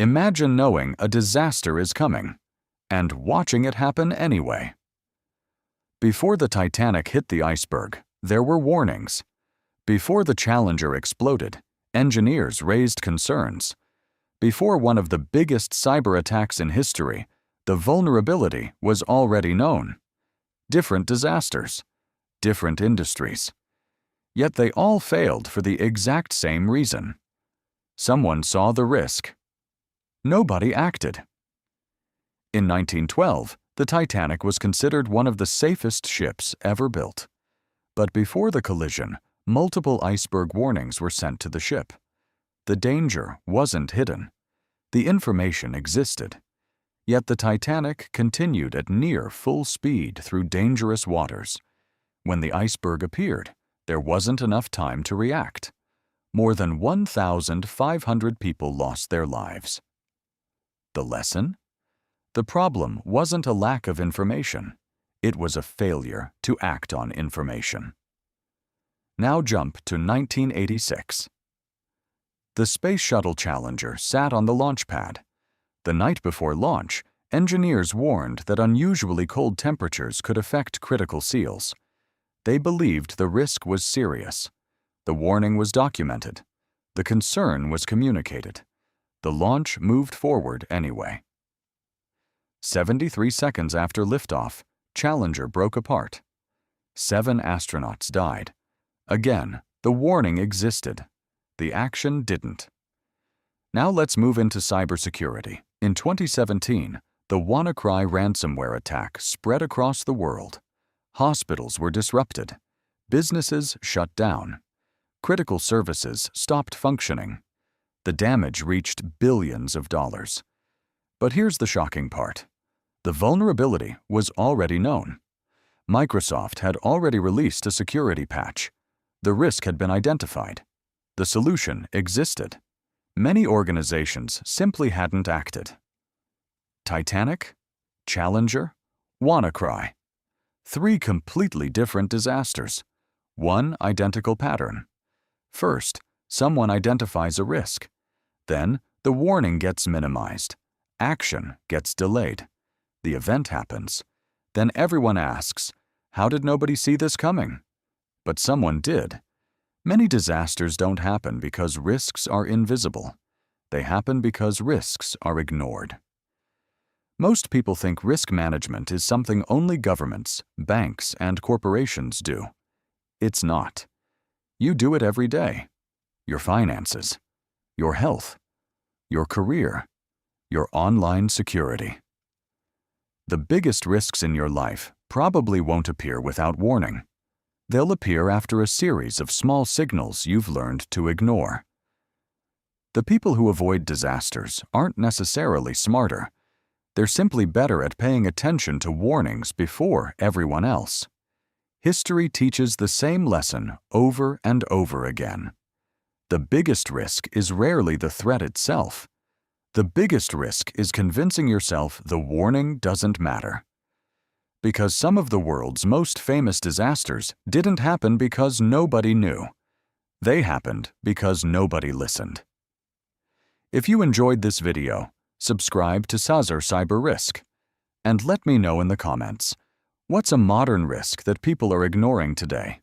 Imagine knowing a disaster is coming and watching it happen anyway. Before the Titanic hit the iceberg, there were warnings. Before the Challenger exploded, engineers raised concerns. Before one of the biggest cyber attacks in history, the vulnerability was already known. Different disasters, different industries. Yet they all failed for the exact same reason. Someone saw the risk. Nobody acted. In 1912, the Titanic was considered one of the safest ships ever built. But before the collision, multiple iceberg warnings were sent to the ship. The danger wasn't hidden. The information existed. Yet the Titanic continued at near full speed through dangerous waters. When the iceberg appeared, there wasn't enough time to react. More than 1,500 people lost their lives. The lesson? The problem wasn't a lack of information. It was a failure to act on information. Now jump to 1986. The Space Shuttle Challenger sat on the launch pad. The night before launch, engineers warned that unusually cold temperatures could affect critical seals. They believed the risk was serious. The warning was documented. The concern was communicated. The launch moved forward anyway. 73 seconds after liftoff, Challenger broke apart. 7 astronauts died. Again, the warning existed. The action didn't. Now let's move into cybersecurity. In 2017, the WannaCry ransomware attack spread across the world. Hospitals were disrupted. Businesses shut down. Critical services stopped functioning. The damage reached billions of dollars. But here's the shocking part. The vulnerability was already known. Microsoft had already released a security patch. The risk had been identified. The solution existed. Many organizations simply hadn't acted. Titanic, Challenger, WannaCry. 3 completely different disasters. One identical pattern. First, someone identifies a risk. Then, the warning gets minimized. Action gets delayed. The event happens. Then everyone asks, how did nobody see this coming? But someone did. Many disasters don't happen because risks are invisible. They happen because risks are ignored. Most people think risk management is something only governments, banks, and corporations do. It's not. You do it every day. Your finances, your health, your career, your online security. The biggest risks in your life probably won't appear without warning. They'll appear after a series of small signals you've learned to ignore. The people who avoid disasters aren't necessarily smarter. They're simply better at paying attention to warnings before everyone else. History teaches the same lesson over and over again. The biggest risk is rarely the threat itself. The biggest risk is convincing yourself the warning doesn't matter. Because some of the world's most famous disasters didn't happen because nobody knew. They happened because nobody listened. If you enjoyed this video, subscribe to Cyber Risk. And let me know in the comments, what's a modern risk that people are ignoring today?